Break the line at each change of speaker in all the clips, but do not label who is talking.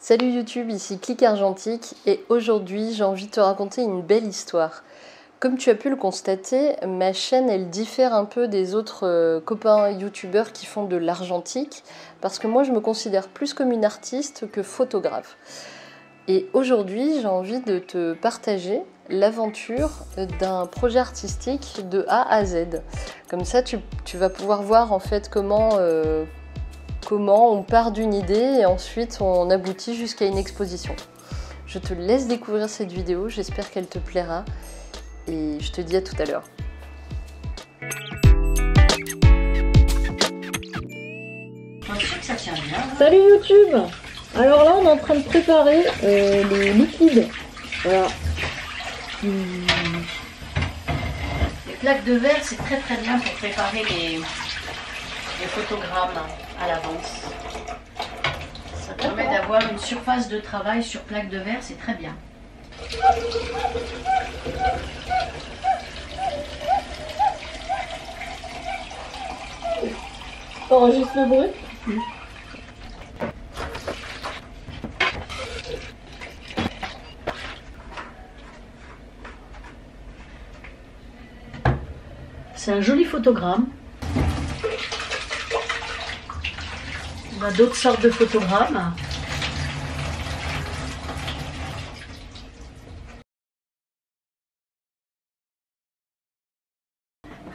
Salut YouTube, ici Clic Argentique et aujourd'hui j'ai envie de te raconter une belle histoire. Comme tu as pu le constater, ma chaîne elle diffère un peu des autres copains youtubeurs qui font de l'argentique parce que moi je me considère plus comme une artiste que photographe. Et aujourd'hui j'ai envie de te partager l'aventure d'un projet artistique de A à Z. Comme ça tu vas pouvoir voir en fait comment on part d'une idée et ensuite on aboutit jusqu'à une exposition. Je te laisse découvrir cette vidéo, j'espère qu'elle te plaira et je te dis à tout à l'heure.
Salut YouTube. Alors là on est en train de préparer les liquides. Voilà.
Les plaques de verre c'est très bien pour préparer les photogrammes à l'avance. Ça permet d'avoir une surface de travail sur plaque de verre, c'est très bien.
Enregistre le bruit.
C'est un joli photogramme. On a d'autres sortes de photogrammes.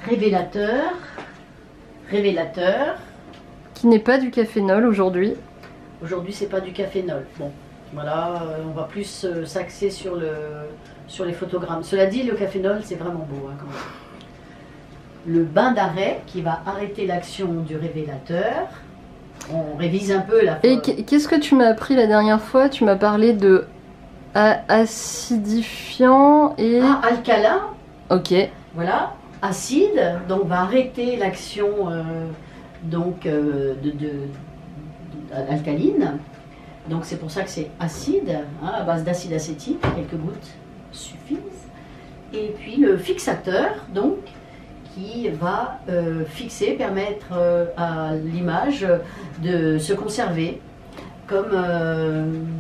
Révélateur.
Qui n'est pas du cafénol aujourd'hui.
Aujourd'hui c'est pas du cafénol. Bon, voilà, on va plus s'axer sur les photogrammes. Cela dit, le cafénol c'est vraiment beau hein, quand même. Le bain d'arrêt qui va arrêter l'action du révélateur. On révise un peu la...
Et qu'est-ce que tu m'as appris la dernière fois? Tu m'as parlé de acidifiant et...
Ah, alcalin.
Ok.
Voilà, acide, donc va arrêter l'action alcaline. Donc c'est pour ça que c'est acide, hein, à base d'acide acétique, quelques gouttes suffisent. Et puis le fixateur, donc, qui va fixer, permettre à l'image de se conserver. Comme,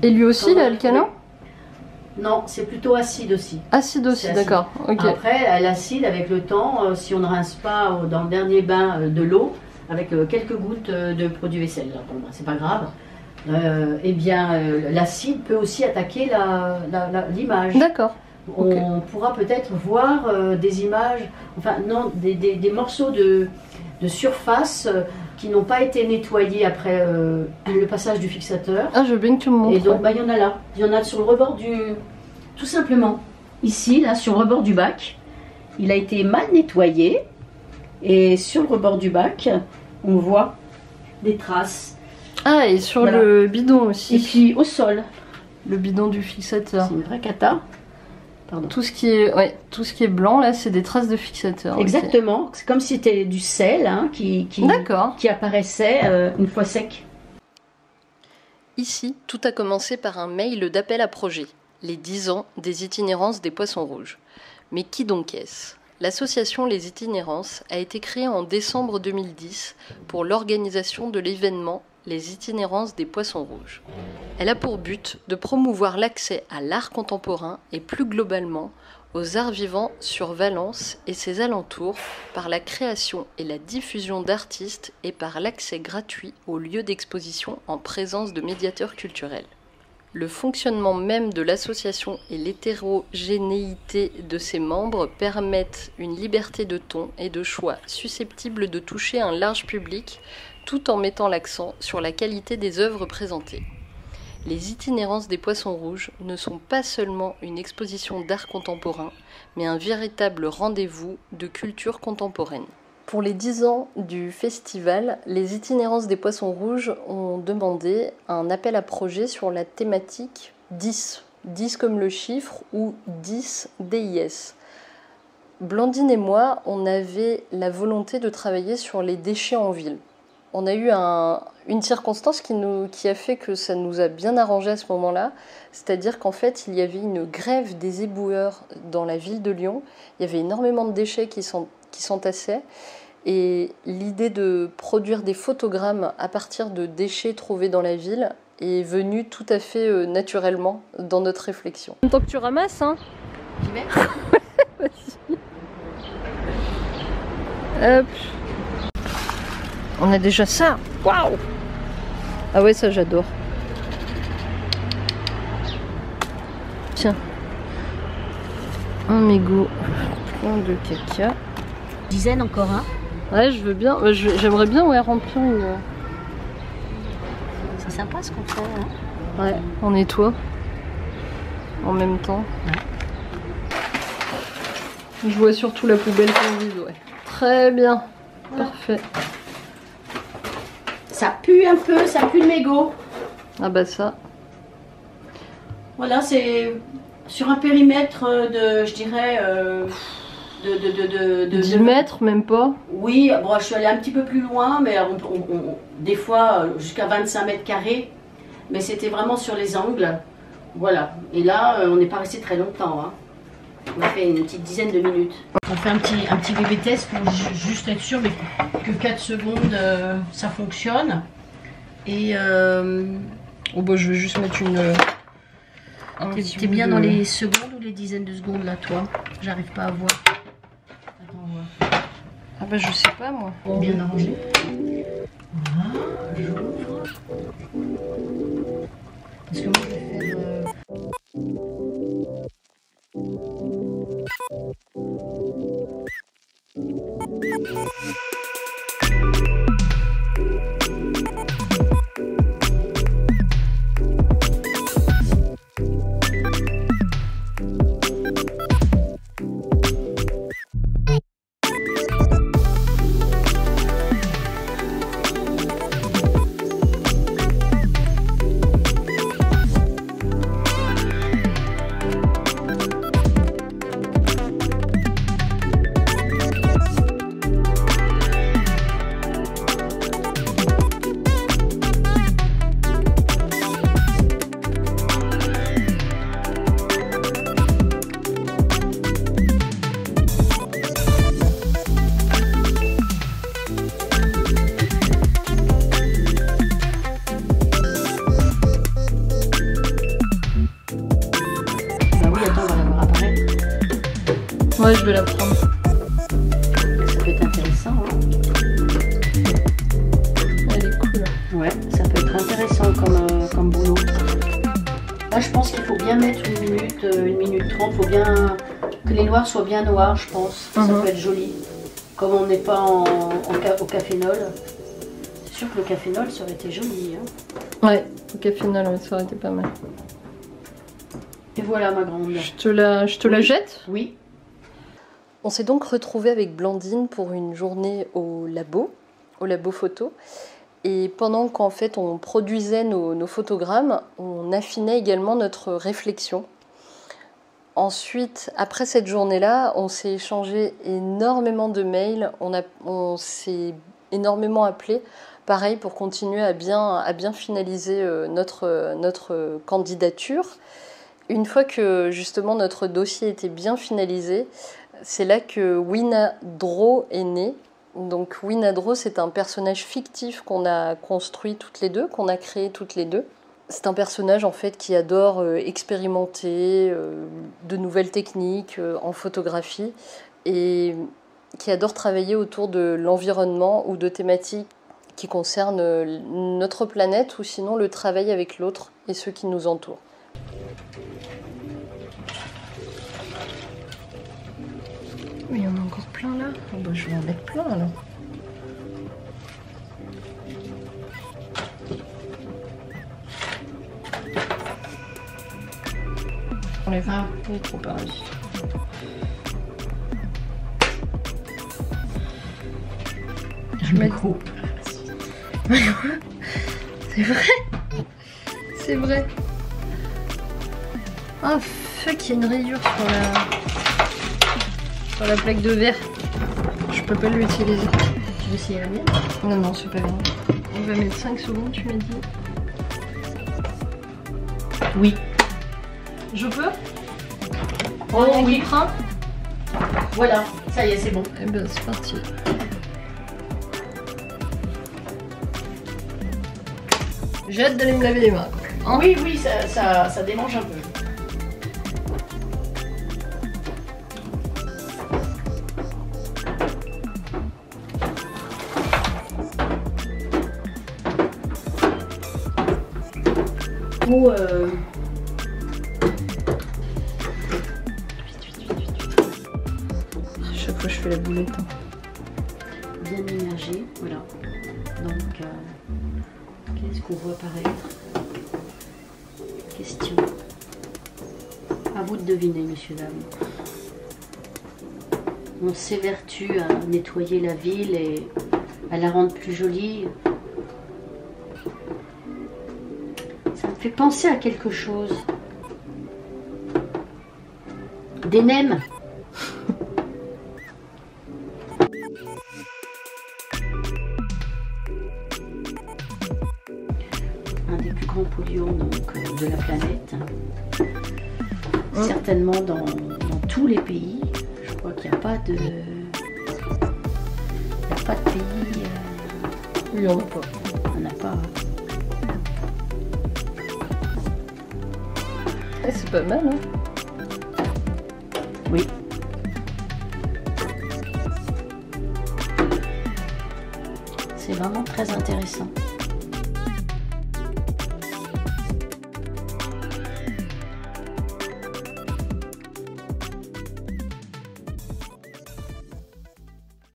et lui aussi, l'alcalin?
Non, c'est plutôt acide aussi.
Acide aussi, d'accord. Okay.
Après, l'acide, avec le temps, si on ne rince pas dans le dernier bain de l'eau, avec quelques gouttes de produit vaisselle, bon, c'est pas grave, eh bien, l'acide peut aussi attaquer l'image.
D'accord.
On pourra peut-être voir des images, enfin non, des morceaux de surface qui n'ont pas été nettoyés après le passage du fixateur.
Ah, je veux bien que tu me montres.
Et donc, il y en a là. Il y en a sur le rebord du... Tout simplement. Ici, là, sur le rebord du bac, il a été mal nettoyé. Et sur le rebord du bac, on voit des traces.
Ah, et sur le bidon aussi.
Et puis au sol.
Le bidon du fixateur.
C'est une vraie cata. Pardon.
Tout ce qui est blanc là, c'est des traces de fixateur.
Exactement, okay. C'est comme si c'était du sel hein, qui apparaissait une fois sec.
Ici, tout a commencé par un mail d'appel à projet, les 10 ans des itinérances des poissons rouges. Mais qui donc est-ce? L'association Les Itinérances a été créée en décembre 2010 pour l'organisation de l'événement Les Itinérances des Poissons Rouges. Elle a pour but de promouvoir l'accès à l'art contemporain et plus globalement aux arts vivants sur Valence et ses alentours par la création et la diffusion d'artistes et par l'accès gratuit aux lieux d'exposition en présence de médiateurs culturels. Le fonctionnement même de l'association et l'hétérogénéité de ses membres permettent une liberté de ton et de choix susceptible de toucher un large public tout en mettant l'accent sur la qualité des œuvres présentées. Les itinérances des poissons rouges ne sont pas seulement une exposition d'art contemporain, mais un véritable rendez-vous de culture contemporaine. Pour les 10 ans du festival, les itinérances des poissons rouges ont demandé un appel à projet sur la thématique 10. 10 comme le chiffre ou 10 DIS. Blandine et moi, on avait la volonté de travailler sur les déchets en ville. On a eu une circonstance qui a fait que ça nous a bien arrangé à ce moment-là. C'est-à-dire qu'en fait, il y avait une grève des éboueurs dans la ville de Lyon. Il y avait énormément de déchets qui s'entassaient. Et l'idée de produire des photogrammes à partir de déchets trouvés dans la ville est venu tout à fait naturellement dans notre réflexion. Tant que tu ramasses, hein.
J'y vais.
Hop. On a déjà ça. Waouh. Ah ouais, ça j'adore. Tiens. Un mégot plein de caca.
Dizaine encore un.
Ouais, je veux bien. J'aimerais bien remplir une.
C'est sympa ce qu'on fait. Hein,
ouais, on nettoie en même temps.
Ouais.
Je vois surtout la poubelle qu'on vide, ouais. Très bien.
Voilà.
Parfait.
Ça pue un peu, ça pue le mégot.
Ah bah ça.
Voilà, c'est sur un périmètre de, je dirais, de
10 mètres, même pas.
Oui, bon, je suis allée un petit peu plus loin, mais des fois jusqu'à 25 mètres carrés. Mais c'était vraiment sur les angles. Voilà. Et là, on n'est pas resté très longtemps. Hein. On a fait une petite dizaine de minutes. On fait un petit bébé test pour juste être sûr mais que 4 secondes ça fonctionne. Et
Oh bah je vais juste mettre une.
t'es bien dans les secondes ou les dizaines de secondes là, toi? J'arrive pas à voir. Attends, voir.
Ah bah je sais pas moi.
Bien arrangé. Voilà, j'ouvre. Parce que moi je vais faire.
Ouais, je vais la prendre.
Ça peut être intéressant. Hein.
Elle est cool.
Ouais, ça peut être intéressant comme boulot. Là, je pense qu'il faut bien mettre 1 minute 30. Il faut bien que les noirs soient bien noirs, je pense. Ça peut être joli. Comme on n'est pas au cafénol. C'est sûr que le cafénol, ça aurait été joli. Hein.
Ouais, au cafénol, ouais, ça aurait été pas mal.
Et voilà ma grande.
Je te la jette?
Oui.
On s'est donc retrouvés avec Blandine pour une journée au labo photo. Et pendant qu'en fait on produisait nos photogrammes, on affinait également notre réflexion. Ensuite, après cette journée-là, on s'est échangé énormément de mails, on s'est énormément appelé, pareil pour continuer à bien finaliser notre candidature. Une fois que justement notre dossier était bien finalisé, c'est là que Winadro est né. Donc Winadro, c'est un personnage fictif qu'on a construit toutes les deux, qu'on a créé toutes les deux. C'est un personnage en fait qui adore expérimenter de nouvelles techniques en photographie et qui adore travailler autour de l'environnement ou de thématiques qui concernent notre planète ou sinon le travail avec l'autre et ceux qui nous entourent. Mais il y en a encore plein là. Oh bah, je vais en mettre plein alors. On les va, il est trop pareil.
Je me coupe.
C'est vrai. C'est vrai. Ah fuck, il y a une rayure sur la plaque de verre. Je peux pas l'utiliser.
Tu veux essayer la mienne?
Non, non, c'est pas grave. On va mettre 5 secondes, tu m'as dit.
Oui.
Je peux?
Oh oui. Voilà, ça y est, c'est bon.
Eh ben, c'est parti. J'ai hâte d'aller me laver les mains. Hein?
Oui, oui, ça démange un peu. Pour,
Chaque fois je fais la boulette. Hein.
bien immergé, voilà. Donc, qu'est-ce qu'on voit apparaître? Question. À vous de deviner, messieurs, dames. On s'évertue à nettoyer la ville et à la rendre plus jolie. Ça me fait penser à quelque chose. Des nems. Un des plus grands polluants donc, de la planète. Certainement dans tous les pays. Je crois qu'il n'y a pas de... Il n'y a pas de pays...
Oui, on n'a pas.
On n'a pas...
C'est pas mal, hein?
Oui. C'est vraiment très intéressant.